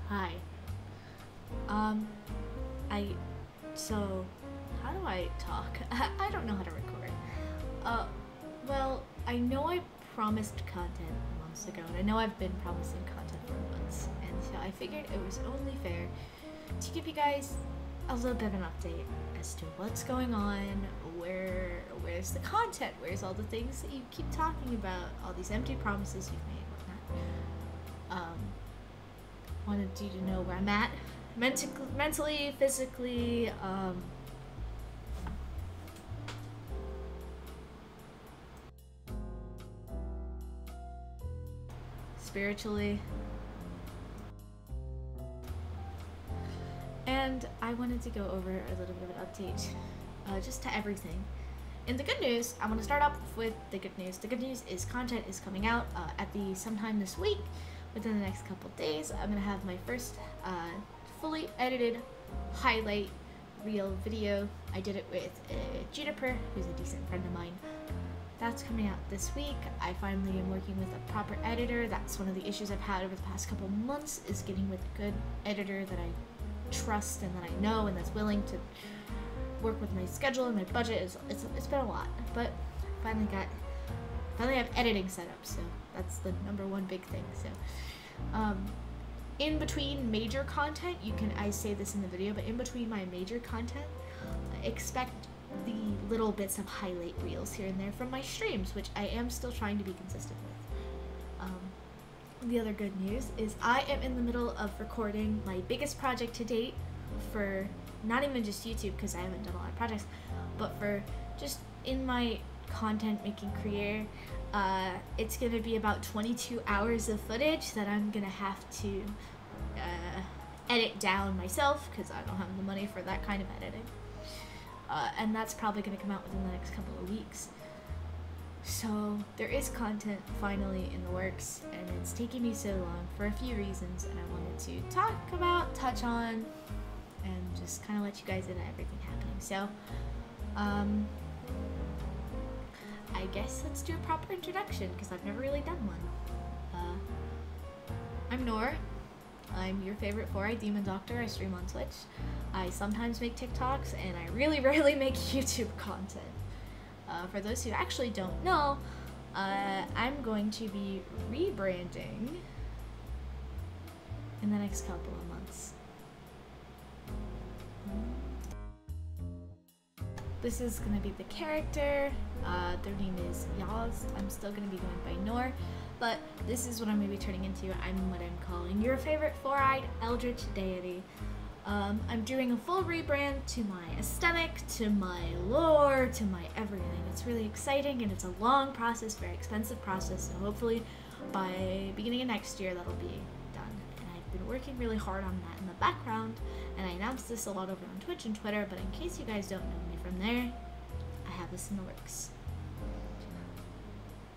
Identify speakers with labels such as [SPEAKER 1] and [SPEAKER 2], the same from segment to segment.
[SPEAKER 1] Hi. So, how do I talk? I don't know how to record. Well, I know I promised content months ago, and I know I've been promising content for months, and so I figured it was only fair to give you guys a little bit of an update as to what's going on, where's the content, where's all the things that you keep talking about, all these empty promises you've made, whatnot. Wanted you to know where I'm at, mentally, physically, spiritually. And I wanted to go over a little bit of an update, just to everything. In the good news, I want to start off with the good news. The good news is content is coming out at the sometime this week. Within the next couple days, I'm gonna have my first fully edited highlight reel video. I did it with Juniper, who's a decent friend of mine. That's coming out this week. I finally am working with a proper editor. That's one of the issues I've had over the past couple months, is getting with a good editor that I trust and that I know and that's willing to work with my schedule and my budget. It's been a lot, but finally have editing set up, so that's the number one big thing. So in between major content, I say this in the video, but in between my major content, expect the little bits of highlight reels here and there from my streams, which I am still trying to be consistent with. The other good news is I am in the middle of recording my biggest project to date for not even just YouTube, because I haven't done a lot of projects, but for just in my content making career. It's gonna be about 22 hours of footage that I'm gonna have to edit down myself, because I don't have the money for that kind of editing. And that's probably gonna come out within the next couple of weeks. So there is content finally in the works, and it's taking me so long for a few reasons, and I wanted to talk about, touch on, and just kind of let you guys into everything happening. So I guess let's do a proper introduction, because I've never really done one. I'm Nor. I'm your favorite 4-eyed demon doctor. I stream on Twitch. I sometimes make TikToks, and I really rarely make YouTube content. For those who actually don't know, I'm going to be rebranding in the next couple of months. This is going to be the character. Their name is Yaz. I'm still going to be going by Nor, but this is what I'm going to be turning into. I'm what I'm calling your favorite 4-eyed eldritch deity. I'm doing a full rebrand to my aesthetic, to my lore, to my everything. It's really exciting, and it's a long process, very expensive process, so hopefully by beginning of next year that'll be done. And I've been working really hard on that in the background, and I announced this a lot over on Twitch and Twitter, but in case you guys don't know me from there, I have this in the works.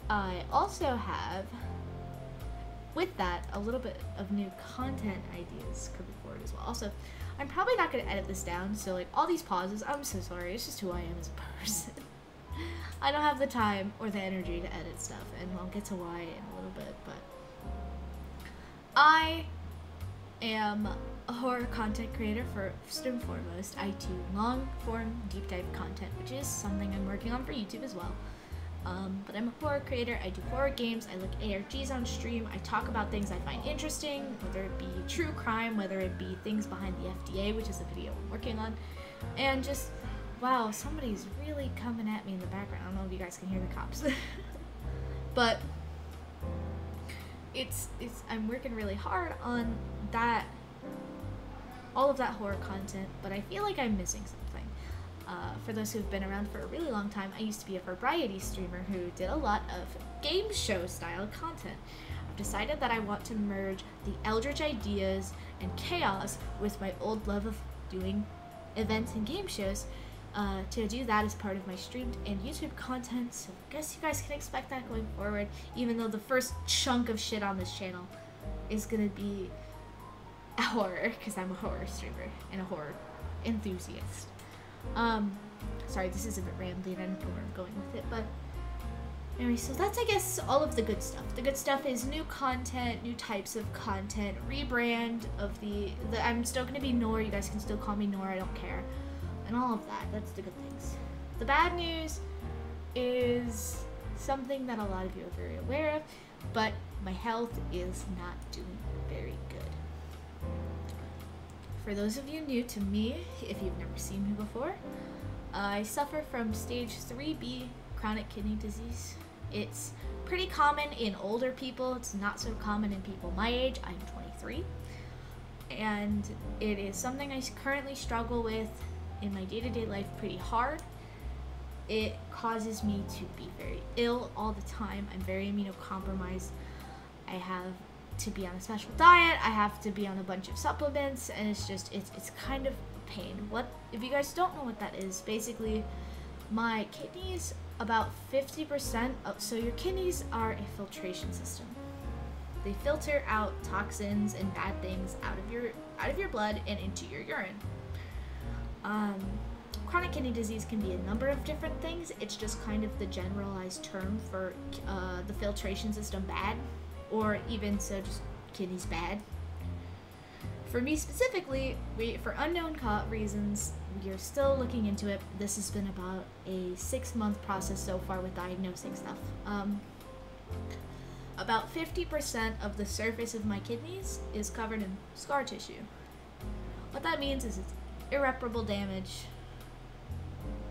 [SPEAKER 1] I also have, with that, a little bit of new content ideas coming forward as well. Also, I'm probably not going to edit this down, so like all these pauses, I'm so sorry, it's just who I am as a person. I don't have the time or the energy to edit stuff, and I'll get to why in a little bit, but I am a horror content creator first and foremost. I do long form deep dive content, which is something I'm working on for YouTube as well. But I'm a horror creator. I do horror games, I look ARGs on stream, I talk about things I find interesting, whether it be true crime, whether it be things behind the FDA, which is a video I'm working on, and just, wow, somebody's really coming at me in the background. I don't know if you guys can hear the cops. But I'm working really hard on that, all of that horror content, but I feel like I'm missing something. For those who've been around for a really long time, I used to be a variety streamer who did a lot of game show style content. I've decided that I want to merge the eldritch ideas and chaos with my old love of doing events and game shows, to do that as part of my streamed and YouTube content, so I guess you guys can expect that going forward, even though the first chunk of shit on this channel is gonna be horror, because I'm a horror streamer and a horror enthusiast. Sorry, this is a bit rambly and I don't know where I'm going with it, but Anyway, so that's, I guess, all of the good stuff. The good stuff is new content, new types of content, rebrand of the I'm still going to be Nor, you guys can still call me Nor, I don't care. And all of that, that's the good things. The bad news is something that a lot of you are very aware of, but my health is not doing very good. For those of you new to me, if you've never seen me before, I suffer from stage 3B chronic kidney disease. It's pretty common in older people. It's not so common in people my age. I'm 23. And it is something I currently struggle with in my day-to-day life pretty hard. It causes me to be very ill all the time. I'm very immunocompromised. I have to be on a special diet. I have to be on a bunch of supplements, and it's kind of a pain. What if you guys don't know what that is? Basically, my kidneys, about 50% of, so your kidneys are a filtration system. They filter out toxins and bad things out of your blood and into your urine. Chronic kidney disease can be a number of different things. It's just kind of the generalized term for the filtration system bad, or even so just kidneys bad. For me specifically, for unknown reasons, we are still looking into it. This has been about a 6-month process so far with diagnosing stuff. About 50% of the surface of my kidneys is covered in scar tissue. What that means is it's irreparable damage,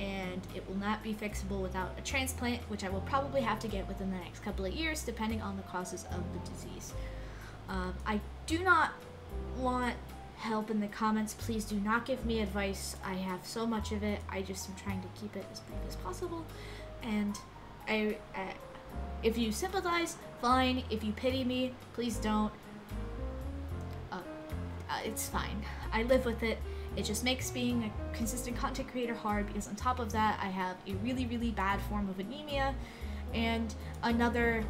[SPEAKER 1] and it will not be fixable without a transplant, which I will probably have to get within the next couple of years, depending on the causes of the disease. I do not want help in the comments. Please do not give me advice. I have so much of it. I just am trying to keep it as brief as possible. And if you sympathize, fine. If you pity me, please don't. It's fine. I live with it. It just makes being a consistent content creator hard, because on top of that, I have a really, really bad form of anemia and another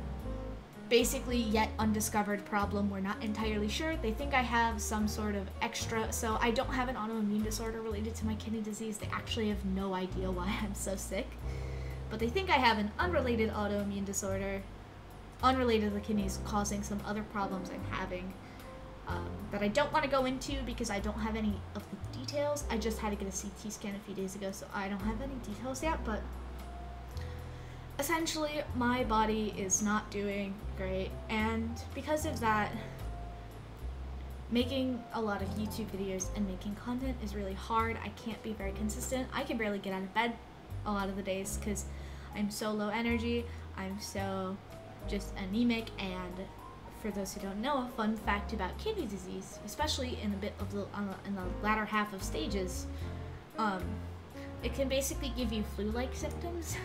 [SPEAKER 1] basically yet undiscovered problem. We're not entirely sure. They think I have some sort of extra, so I don't have an autoimmune disorder related to my kidney disease. They actually have no idea why I'm so sick, but they think I have an unrelated autoimmune disorder, unrelated to the kidneys, causing some other problems I'm having. That I don't want to go into because I don't have any of the details. I just had to get a CT scan a few days ago, so I don't have any details yet, but essentially my body is not doing great, and because of that, making a lot of YouTube videos and making content is really hard. I can't be very consistent. I can barely get out of bed a lot of the days because I'm so low energy. I'm so just anemic. And for those who don't know, a fun fact about kidney disease, especially in a bit of in the latter half of stages, it can basically give you flu-like symptoms,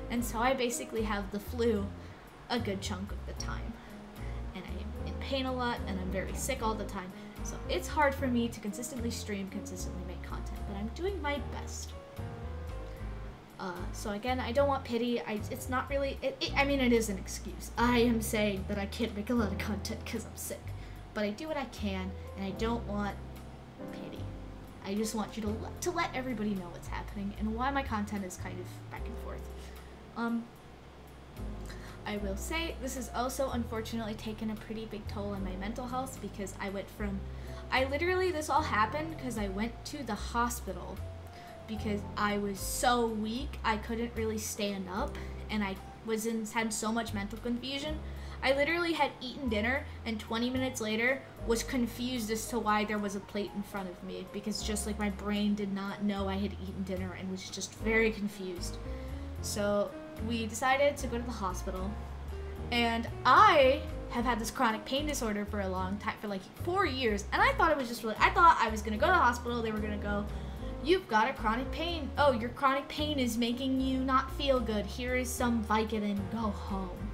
[SPEAKER 1] and so I basically have the flu a good chunk of the time, and I'm in pain a lot, and I'm very sick all the time, so it's hard for me to consistently stream, consistently make content, but I'm doing my best. So again, I don't want pity. It's not really, I mean, it is an excuse. I am saying that I can't make a lot of content because I'm sick, but I do what I can, and I don't want pity. I just want you to let everybody know what's happening and why my content is kind of back and forth. I will say this has also unfortunately taken a pretty big toll on my mental health, because this all happened because I went to the hospital because I was so weak I couldn't really stand up, and I had so much mental confusion. I literally had eaten dinner, and 20 minutes later was confused as to why there was a plate in front of me, because just like my brain did not know I had eaten dinner and was just very confused. So we decided to go to the hospital, and I have had this chronic pain disorder for a long time, for like 4 years, and I thought it was just I thought I was gonna go to the hospital, they were gonna go, "You've got a chronic pain. Oh, your chronic pain is making you not feel good. Here is some Vicodin, go home."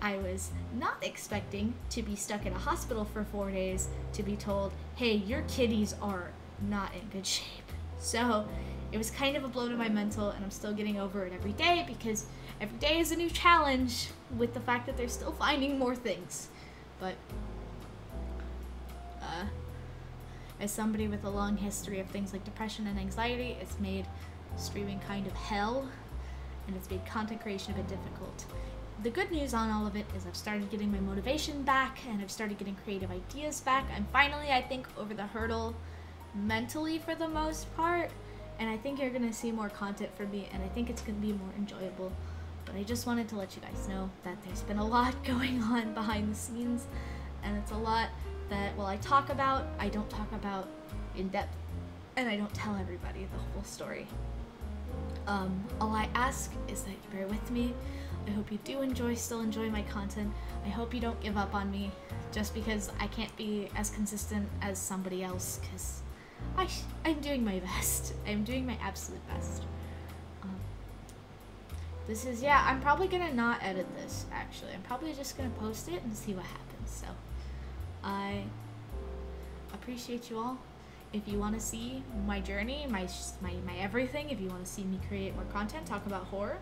[SPEAKER 1] I was not expecting to be stuck in a hospital for 4 days to be told, "Hey, your kidneys are not in good shape." So it was kind of a blow to my mental, and I'm still getting over it every day, because every day is a new challenge with the fact that they're still finding more things. But as somebody with a long history of things like depression and anxiety, it's made streaming kind of hell, and it's made content creation a bit difficult. The good news on all of it is I've started getting my motivation back, and I've started getting creative ideas back. I'm finally, I think, over the hurdle mentally for the most part, and I think you're gonna see more content from me, and I think it's gonna be more enjoyable. But I just wanted to let you guys know that there's been a lot going on behind the scenes, and it's a lot that, while I talk about, I don't talk about in depth, and I don't tell everybody the whole story. All I ask is that you bear with me. I hope you do still enjoy my content. I hope you don't give up on me just because I can't be as consistent as somebody else, because I'm doing my best. I'm doing my absolute best. This is, yeah, I'm probably gonna not edit this, actually. I'm probably just gonna post it and see what happens. So, I appreciate you all. If you want to see my journey, my everything, if you want to see me create more content, talk about horror,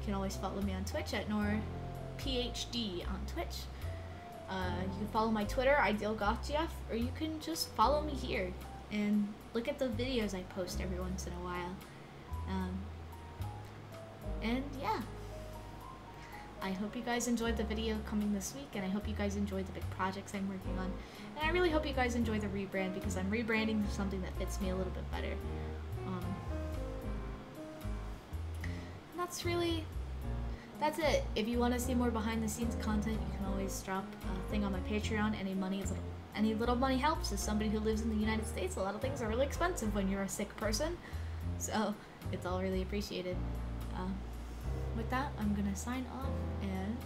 [SPEAKER 1] you can always follow me on Twitch at NorPhD on Twitch. You can follow my Twitter, IdealGothGF, or you can just follow me here and look at the videos I post every once in a while. And yeah, I hope you guys enjoyed the video coming this week, and I hope you guys enjoyed the big projects I'm working on. And I really hope you guys enjoy the rebrand, because I'm rebranding to something that fits me a little bit better. And that's it. If you want to see more behind the scenes content, you can always drop a thing on my Patreon. Any little money helps. As somebody who lives in the United States, a lot of things are really expensive when you're a sick person, so it's all really appreciated. With that, I'm gonna sign off, and